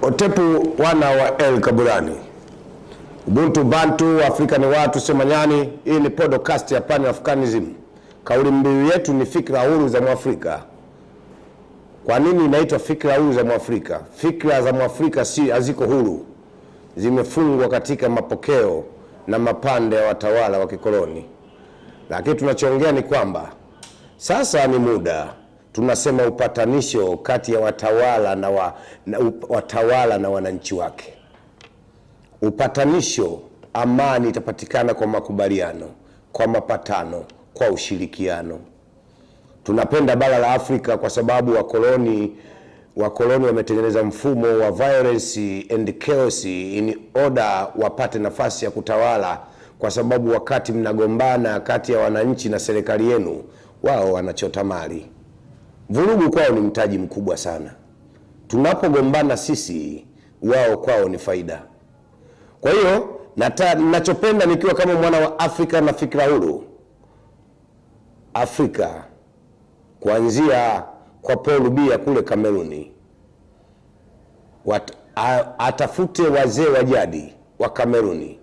Otepu wana wa El Kaburani. Ubuntu Bantu, Afrika ni watu semanyani. Hii ni podcast ya Pan-Africanism. Kauli mbiu yetu ni fikra huru za Mwafrika. Kwa nini inaitwa fikra huru za Mwafrika? Fikra za Mwafrika si haziko huru. Zimefungwa katika mapokeo na mapande ya watawala wa kikoloni. Lakini tunachoongea ni kwamba sasa ni muda tunasema upatanisho kati ya watawala na wananchi wake. Upatanisho, amani itapatikana kwa makubaliano, kwa mapatano, kwa ushirikiano. Tunapenda bara la Afrika kwa sababu wakoloni wametengeneza mfumo wa violence and chaos in order wapate nafasi ya kutawala, kwa sababu wakati mnagombana kati ya wananchi na serikali yenu, wao wanachota mali. Vurugu kwao ni mtaji mkubwa sana. Tunapogombana sisi, wao kwao ni faida. Kwa hiyo ninachopenda nikiwa kama mwana wa Afrika na fikra huru, Afrika kuanzia kwa Paul Biya kule Kameruni, atafute wazee wa jadi wa Kameruni,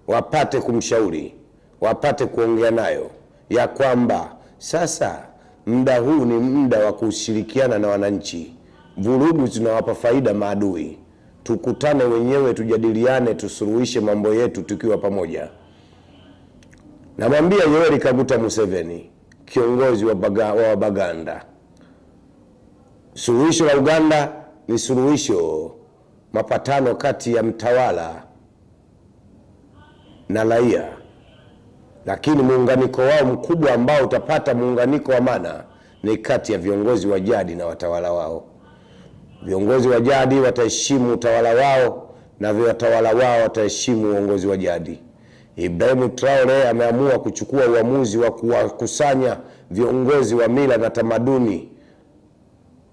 wapate kumshauri, wapate kuongea nayo ya kwamba sasa muda huu ni muda wa kushirikiana na wananchi. Vurugu zinawapa faida maadui. Tukutane wenyewe, tujadiliane, tusuluhishe mambo yetu tukiwa pamoja. Namwambia Yoweri Kaguta Museveni, kiongozi wa Baganda, suluhisho la Uganda ni suluhisho mapatano kati ya mtawala na raia. Lakini muunganiko wao mkubwa ambao utapata muunganiko wa maana ni kati ya viongozi wa jadi na watawala wao. Viongozi wa jadi wataheshimu utawala wao na watawala wao wataheshimu uongozi wa jadi. Ibrahim Traore ameamua kuchukua uamuzi wa kuwakusanya viongozi wa mila na tamaduni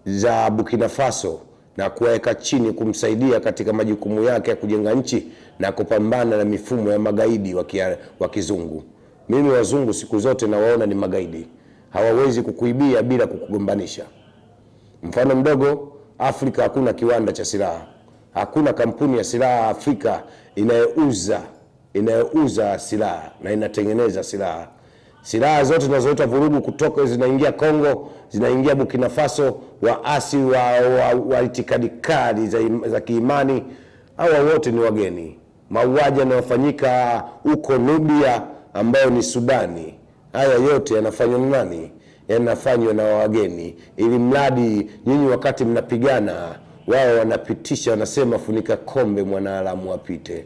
za Burkina Faso na kuweka chini kumsaidia katika majukumu yake ya kujenga nchi na kupambana na mifumo ya magaidi wa kizungu. Mimi wazungu siku zote nawaona ni magaidi. Hawawezi kukuibia bila kukugombanisha. Mfano mdogo, Afrika hakuna kiwanda cha silaha. Hakuna kampuni ya silaha Afrika inayouza silaha na inatengeneza silaha. Silaha zote zinazoita vurugu kutoka zinaingia Kongo, zinaingia Burkina Faso, waasi wa itikadi kali za kiimani, hawa wote ni wageni. Mauaji yanayofanyika huko Nubia ambayo ni Sudani, haya yote yanafanywa na nani? Yanafanywa na wageni. Ili mradi nyinyi wakati mnapigana, wao wanapitisha, wanasema funika kombe mwanaalamu apite.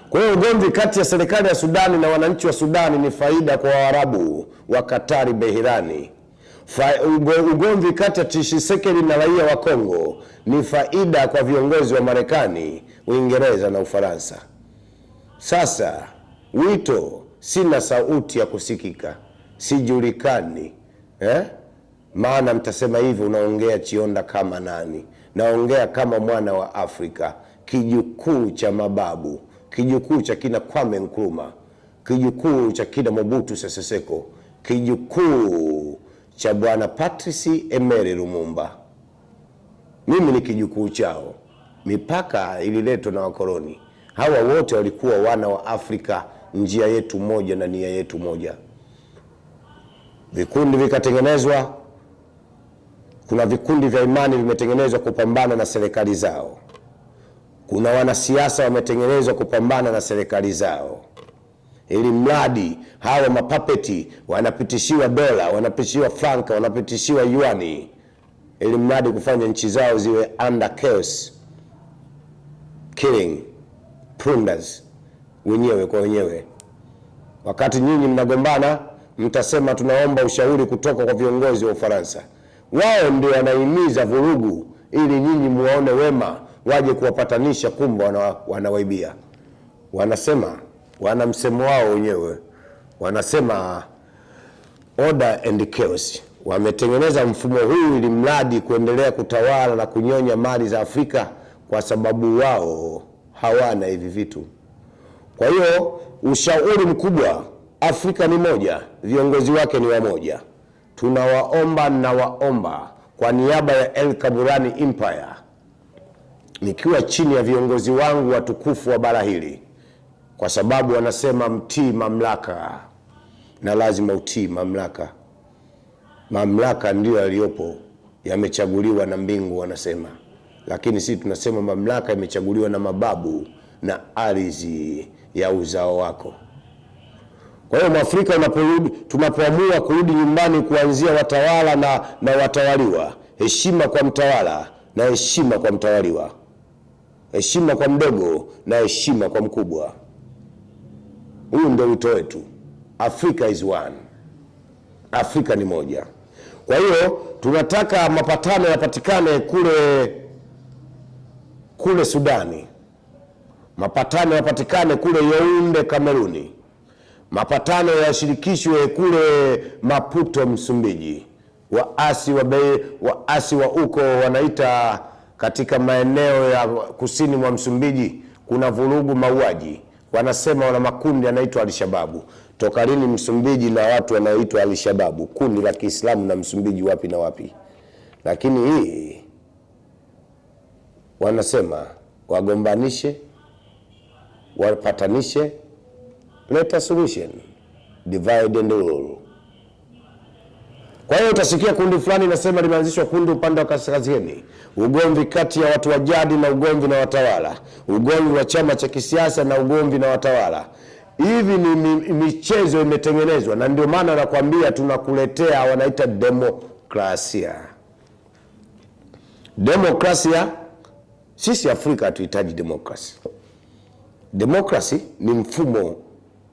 Kwa hiyo ugomvi kati ya serikali ya Sudani na wananchi wa Sudani ni faida kwa Waarabu wa Katari Behirani. Ugomvi kati ya Tshisekedi na raia wa Kongo ni faida kwa viongozi wa Marekani, Uingereza na Ufaransa. Sasa wito, sina sauti ya kusikika, sijulikani. Maana mtasema hivi, unaongea Chionda kama nani? Naongea kama mwana wa Afrika, kijukuu cha mababu, kijukuu cha kina Kwame Nkrumah, kijukuu cha kina Mobutu Sese Seko, kijukuu cha bwana Patrice Emery Lumumba. Mimi ni kijukuu chao. Mipaka ililetwa na wakoloni. Hawa wote walikuwa wana wa Afrika, njia yetu moja na nia yetu moja. Vikundi vikatengenezwa. Kuna vikundi vya imani vimetengenezwa kupambana na serikali zao. Kuna wanasiasa wametengenezwa kupambana na serikali zao. Ili mradi hawa mapapeti wanapitishiwa dola, wanapitishiwa franka, wanapitishiwa yuani, ili mradi kufanya nchi zao ziwe under chaos, killing, plunders, wenyewe kwa wenyewe. Wakati nyinyi mnagombana, mtasema tunaomba ushauri kutoka kwa viongozi wa Ufaransa. Wao ndio wanahimiza vurugu ili nyinyi muone wema, waje kuwapatanisha, kumbe wanawaibia. Wana msemo wao wenyewe. Wanasema order and chaos. Wametengeneza mfumo huu ili mradi kuendelea kutawala na kunyonya mali za Afrika, kwa sababu wao hawana hivi vitu. Kwa hiyo ushauri mkubwa, Afrika ni moja, viongozi wake ni wamoja. Tunawaomba na waomba kwa niaba ya El Kaburani Empire, nikiwa chini ya viongozi wangu watukufu wa bara hili, kwa sababu wanasema mtii mamlaka, na lazima utii mamlaka. Mamlaka ndio yaliyopo, yamechaguliwa na mbingu wanasema, lakini sisi tunasema mamlaka imechaguliwa na mababu na ardhi ya uzao wako. Kwa hiyo Mwafrika tunapoamua kurudi nyumbani, kuanzia watawala na watawaliwa, heshima kwa mtawala na heshima kwa mtawaliwa, heshima kwa mdogo na heshima kwa mkubwa. Huu ndio wito wetu. Africa is one. Afrika ni moja. Kwa hiyo tunataka mapatano yapatikane kule Sudani. Mapatano yapatikane kule Yaounde Kameruni. Mapatano yashirikishwe kule Maputo Msumbiji. Waasi wa uko wanaita katika maeneo ya kusini mwa Msumbiji kuna vurugu, mauaji. Wanasema wana makundi yanaitwa Al-Shababu. Toka lini Msumbiji na watu wanaoitwa Al-Shababu? Kundi la Kiislamu na Msumbiji wapi na wapi? Lakini hii wanasema wagombanishe, wapatanishe, let a solution, divide and rule. Kwa hiyo utasikia kundi fulani nasema limeanzishwa kundi upande wa kaskazini, ugomvi kati ya watu wa jadi na ugomvi na watawala, ugomvi wa chama cha kisiasa na ugomvi na watawala. Hivi ni michezo imetengenezwa, na ndio maana nakwambia tunakuletea wanaita demokrasia. Demokrasia, sisi Afrika hatuhitaji demokrasi. Demokrasi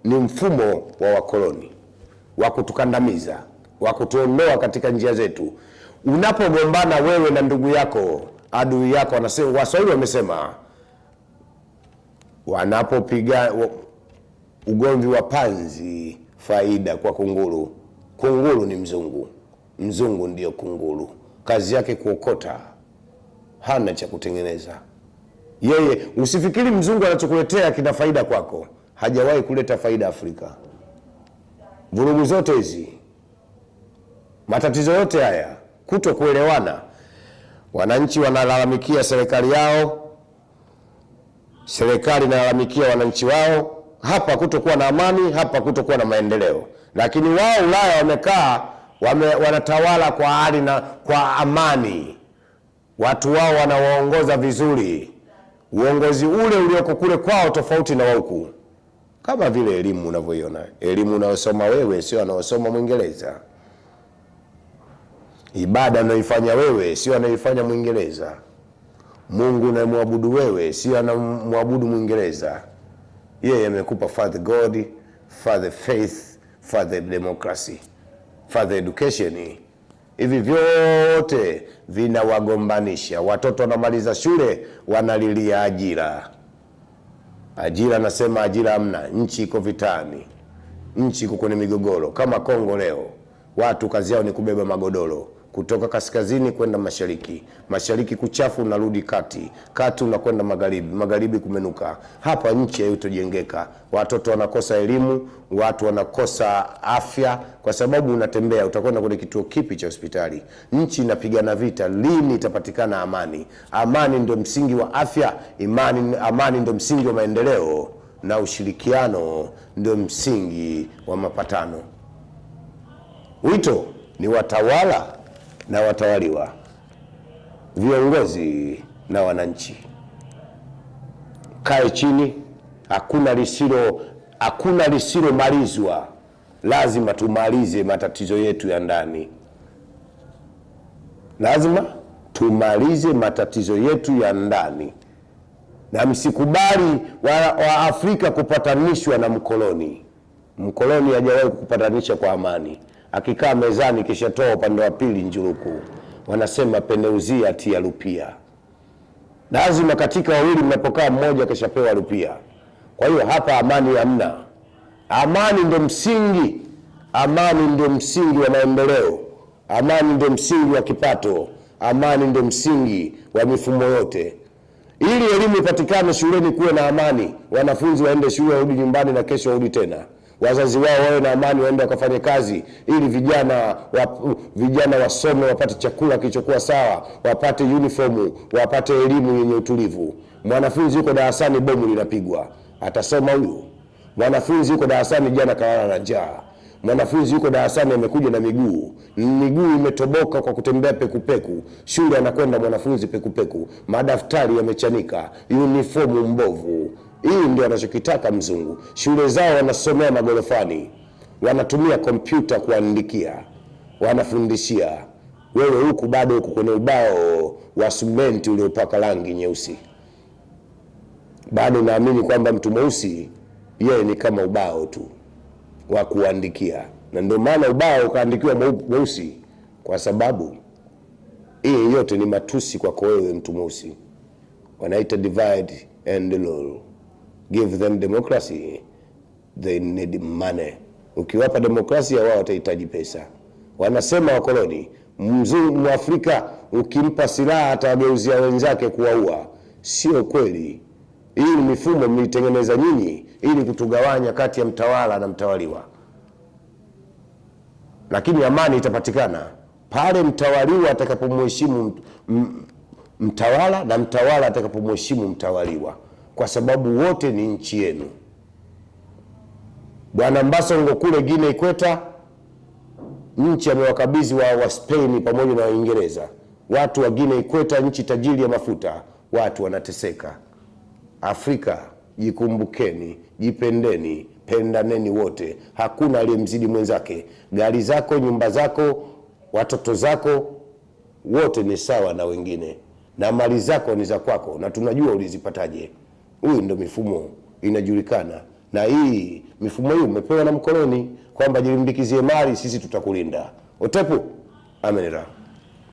ni mfumo wa wakoloni, wa kutukandamiza, wa kutuondoa katika njia zetu. Unapogombana wewe na ndugu yako, adui yako, wanasema Waswahili wamesema wanapopiga ugomvi wa panzi faida kwa kunguru. Kunguru ni mzungu. Mzungu ndio kunguru. Kazi yake kuokota, hana cha kutengeneza. Yeye usifikiri mzungu anachokuletea kina faida kwako. Hajawahi kuleta faida Afrika. Vurugu zote hizi, matatizo yote haya, kutokuelewana, wananchi wanalalamikia serikali yao, serikali inalalamikia wananchi wao. Hapa kutokuwa na amani, hapa kutokuwa na maendeleo. Lakini wao Ulaya wamekaa, wanatawala kwa hali na kwa amani. Watu wao wanawaongoza vizuri. Uongozi ule ulioko kule kwao tofauti na huku. Kama vile elimu unavyoiona. Elimu unayosoma wewe sio anayosoma Mwingereza. Ibada unayoifanya wewe sio anayoifanya Mwingereza. Mungu unayemwabudu wewe sio anamwabudu Mwingereza. Yeye amekupa Father God, Father Faith, Father Democracy, Father Education. Hivi vyote vinawagombanisha. Watoto wanamaliza shule wanalilia ajira. Ajira, nasema ajira hamna. Nchi iko vitani. Nchi iko kwenye migogoro. Kama Kongo leo, watu kazi yao ni kubeba magodoro kutoka kaskazini kwenda mashariki. Mashariki kuchafu, unarudi kati. Kati unakwenda magharibi. Magharibi kumenuka. Hapa nchi haitojengeka. Watoto wanakosa elimu, watu wanakosa afya kwa sababu unatembea utakwenda kwenye kituo kipi cha hospitali. Nchi inapigana vita. Lini itapatikana amani? Amani ndio msingi wa afya, amani ndio msingi wa maendeleo, na ushirikiano ndio msingi wa mapatano. Wito ni watawala na watawaliwa, viongozi na wananchi. Kae chini, hakuna lisilo malizwa. Lazima tumalize matatizo yetu ya ndani. Lazima tumalize matatizo yetu ya ndani. Na msikubali wa Afrika kupatanishwa na mkoloni. Mkoloni hajawahi kukupatanisha kwa amani. Akikaa mezani kisha toa upande wa pili njuruku. Wanasema peneuzia tia rupia. Lazima katika wawili mnapokaa mmoja kisha pewa rupia. Kwa hiyo hapa amani hamna. Amani ndio msingi. Amani ndio msingi wa maendeleo. Amani ndio msingi wa kipato. Amani ndio msingi wa mifumo yote. Ili elimu ipatikane shuleni kuwe na amani, wanafunzi waende shule warudi nyumbani na kesho warudi tena. wazazi wao wawe na amani, waende wakafanye kazi, ili vijana wasome, wapate chakula kilichokuwa sawa, wapate uniform, wapate elimu yenye utulivu. Mwanafunzi yuko darasani, bomu linapigwa, atasoma huyu? Mwanafunzi yuko darasani, jana kalala na njaa. Mwanafunzi yuko darasani, amekuja na miguu imetoboka kwa kutembea pekupeku. Shule anakwenda mwanafunzi pekupeku, madaftari yamechanika, uniform mbovu. Hii ndio anachokitaka mzungu. Shule zao wanasomea magorofani, wanatumia kompyuta kuandikia, wanafundishia. Wewe huku bado huku kwenye ubao wa simenti uliopaka rangi nyeusi. Bado naamini kwamba mtu mweusi yeye ni kama ubao tu wa kuandikia, na ndio maana ubao ukaandikiwa mweusi, kwa sababu hii yote ni matusi kwako wewe mtu mweusi. Wanaita divide and rule. Give them democracy, they need money. Ukiwapa demokrasia, wao watahitaji pesa. Wanasema wakoloni, mzungu Mwafrika ukimpa silaha atawageuzia wenzake kuwaua. Sio kweli. Hii ni mifumo mlitengeneza nyinyi ili kutugawanya kati ya mtawala na mtawaliwa. Lakini amani itapatikana pale mtawaliwa atakapomheshimu mtawala na mtawala atakapomheshimu mtawaliwa, kwa sababu wote ni nchi yenu. Bwana Mbasongo kule Guinea Ikweta, nchi amewakabidhi wa Spain pamoja na Waingereza. Watu wa Guinea Ikweta, nchi tajiri ya mafuta, watu wanateseka. Afrika, jikumbukeni, jipendeni, pendaneni wote. Hakuna aliyemzidi mwenzake. Gari zako, nyumba zako, watoto zako, wote ni sawa na wengine, na mali zako ni za kwako, na tunajua ulizipataje. Huyu ndio mifumo inajulikana, na hii mifumo hii umepewa na mkoloni kwamba jilimbikizie mali, sisi tutakulinda. Otepu amenera.